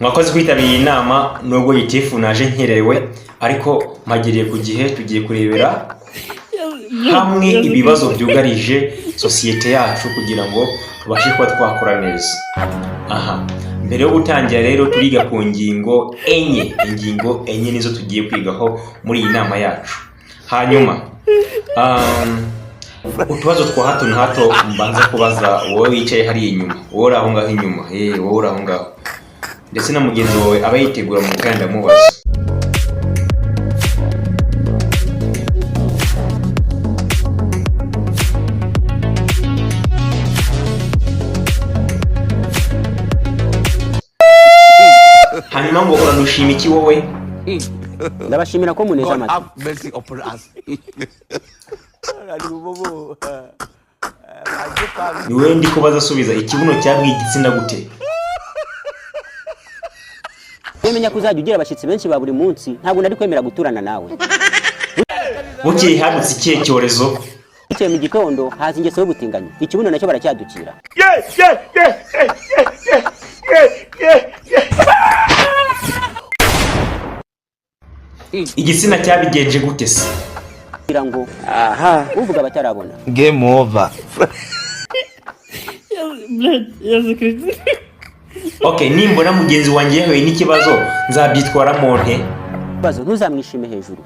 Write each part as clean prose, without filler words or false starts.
mwakoze kwitabira iyi nama nubwo yitifu naje nkerewe ariko mpagiriye ku gihe tugiye kurebera hamwe ibibazo byugarije sosiyete yacu kugira ngo tubashe kuba twakora neza. Aha, mbere yo gutangira rero turiga ku ngingo enye nizo tugiye kwigaho muri iyi nama yacu. Hanyuma utubazo twa hato na hato mbanza kubaza wowe wicaye hari inyuma, wowe aho ngaho inyuma, wowe aho ngaho, ndetse na mugenzi wawe aba yitegura mu kanda mubaza. Hanyuma ngo uranushima iki wowe? Ndabashimira ko muneza amata. Niwe ndi kubaza asubiza ikibuno cyabwiye igitsina gute? Yemenya kuzajya ugira abashitsi benshi ba buri munsi, ntabwo nari kwemera guturana nawe. Bukeye hadutse ikihe cyorezo? Icyo mu gitondo haza ingeso y'ubutinganyi, ikibuno nacyo baracyadukira. Igitsina cyabigenje gute se? Kugira ngo aha uvuga batarabona. Game over. Okay, nimbona mugenzi wanjye yahuye n'ikibazo nzabyitwaramo nte? Bazo ntuzamwishime hejuru.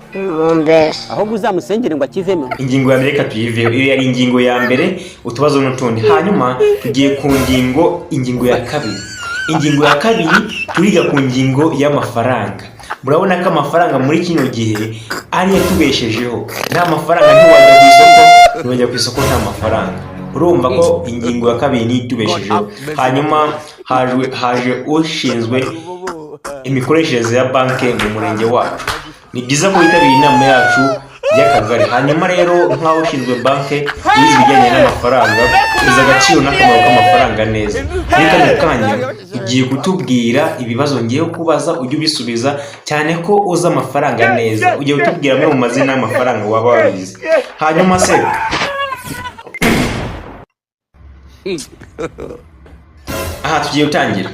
Ahubwo uzamusengere ngo akivemo. Ingingo ya mbere reka tuyiveho. Iyo yari ingingo ya mbere, utubazo n'utundi. Hanyuma tugiye ku ingingo ya kabiri. Ingingo ya kabiri turiga ku ngingo y'amafaranga. Murabona ko amafaranga muri kino gihe ari yatubeshejeho. Nta mafaranga ntiwajya ku isoko nta mafaranga. Urumva ko ingingo ya kabiri ni itubeshejeho. Hanyuma haje ushinzwe imikoreshereze ya banki mu murenge wacu. Ni byiza ko witabira inama yacu y'akagari. Hanyuma rero nk'aho ushinzwe banki yize ibijyanye n'amafaranga, uzi agaciro n'akamaro k'amafaranga neza. Muri kano kanya ugiye kutubwira ibibazo ngiye kubaza, ujye ubisubiza cyane ko uzi amafaranga neza. Ugiye kutubwira amwe mu mazina y'amafaranga waba wabizi. Hanyuma se aha tugiye gutangira.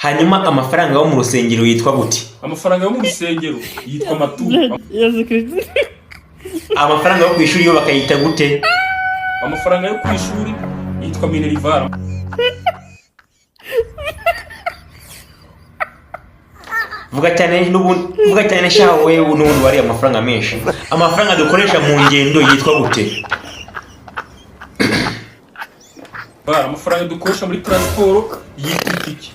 Hanyuma amafaranga yo mu rusengero yitwa gute? Amafaranga yo mu rusengero yitwa amaturo. Amafaranga yo ku ishuri yo bakayita gute? Amafaranga yo ku ishuri yitwa minerivare. Vuga cyane shawe n'ubundi wari amafaranga menshi. Amafaranga dukoresha mu ngendo yitwa gute? Amafaranga dukoresha muri transport yitwa itike.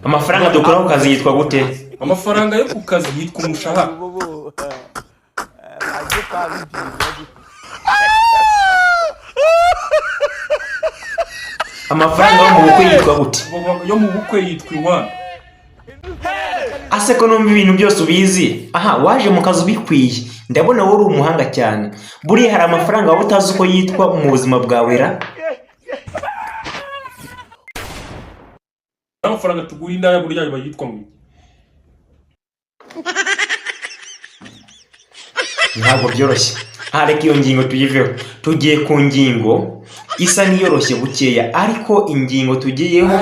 Amafaranga dukora ku kazi yitwa gute? Amafaranga yo ku kazi yitwa umushahara. Amafaranga yo mu bukwe yitwa gute? Yo mu bukwe yitwa iwana. Ase ko numva ibintu byose ubizi. Aha, waje mu kazi ubikwiye. Ndabona wowe uri umuhanga cyane. Buriya hari amafaranga waba utazi uko yitwa mu buzima bwawe ra? Amafaranga tugura indaya burya bayitwa mu. Ntabwo byoroshye. Reka iyo ngingo tuyiveho. Tugiye ku ngingo isa niyoroshye bukeya, ariko ingingo tugiyeho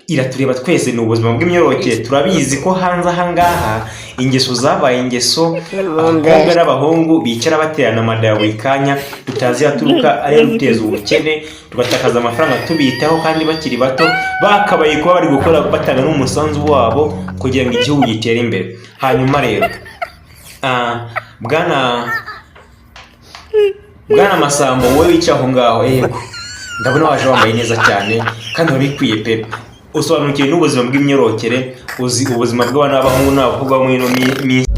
iratureba twese. Ni ubuzima bw'imyororokere. Turabizi ko hanze aha ngaha ingeso zabaye ingeso, abakobwa n'abahungu bicara baterana amada buri kanya, tutazi yaturuka ari guteza ubukene, tugatakaza amafaranga tubitaho kandi bakiri bato, bakabaye kuba bari gukora batanga n'umusanzu wabo kugira ngo igihugu gitere imbere. Hanyuma rero Bwana Masambo, wowe wicaye aho ngaho, yego ndabona waje wambaye neza cyane kandi wabikwiye pe. Usobanukiwe n'ubuzima bw'imyororokere, uzi ubuzima bw'abana b'abahungu n'abakobwa muri ino minsi.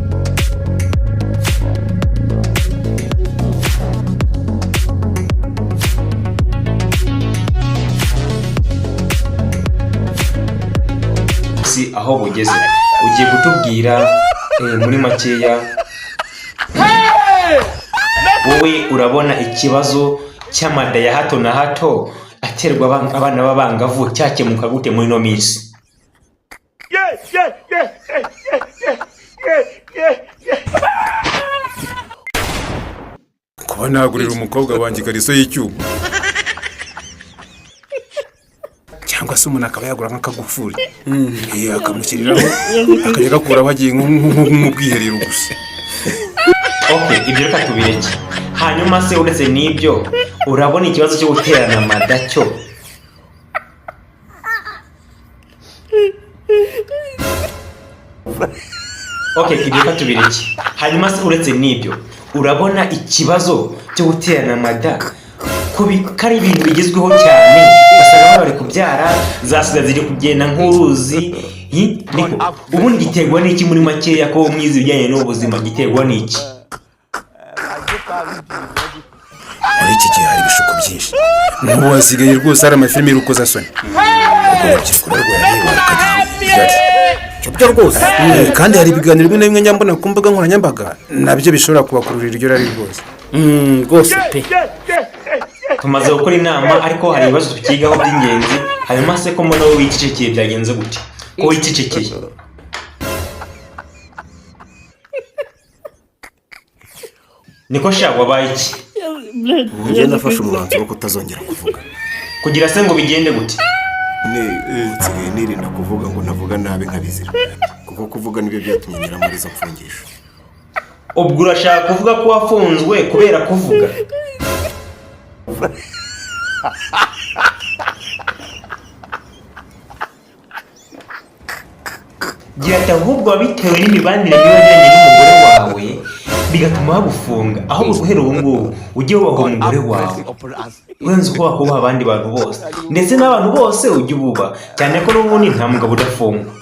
Aho bugeze ugiye kutubwira muri makeya. Wowe urabona ikibazo cy'amada ya hato na hato aterwa abana b'abangavu cyakemuka gute muri no minsi? Kuba nagurira umukobwa wanjye ikariso y'icyuma cyangwa se umuntu akaba yagura nk'akagufuri akamushyiriraho akajya agakuraho agiye nko mu bwiherero gusa. Okay, ibyo reka tubireke. Hanyuma se uretse n'ibyo urabona ikibazo cyo guterana amada cyo? Okay, ibyo reka tubireke. Hanyuma se uretse n'ibyo urabona ikibazo cyo guterana amada kari ibintu bigezweho cyane, basanga bari kubyara zasiga ziri kugenda nk'uruzi. Ubundi giterwa n'iki muri makeya ko mwizi bijyanye n'ubuzima, giterwa n'iki? Muri iki gihe hari ibishuko byinshi, n'ubu hasigaye rwose hari amafilimi y'urukozasoni rwose, kandi hari ibiganiro bimwe na bimwe njyambona ku mbuga nkoranyambaga nabyo bishobora kubakururira iryo rari rwose rwose pe. Tumaze gukora inama ariko hari ibibazo tukigaho by'ingenzi. Hanyuma se ko mbona wowe wicecekeye byagenze gute? Ko wicecekeye? Niko sha wabaye iki? Njye nafashe umwanzuro wo kutazongera kuvuga. Kugira se ngo bigende gute? Nsigaye nirinda kuvuga ngo navuga nabi nkabizira, kuko kuvuga nibyo byatumye ngera muri izo mfungisho. Ubwo urashaka kuvuga ko wafunzwe kubera kuvuga? Gira ati ahubwo bitewe n'imibanire mibi wagiranye n'umugore wawe bigatuma bagufunga, aho guhera ubu ngubu ujye wubaha umugore wawe urenze uko wakubaha abandi bantu bose, ndetse n'abantu bose ujye ububaha, cyane ko n'ubundi nta mugabo udafungwa.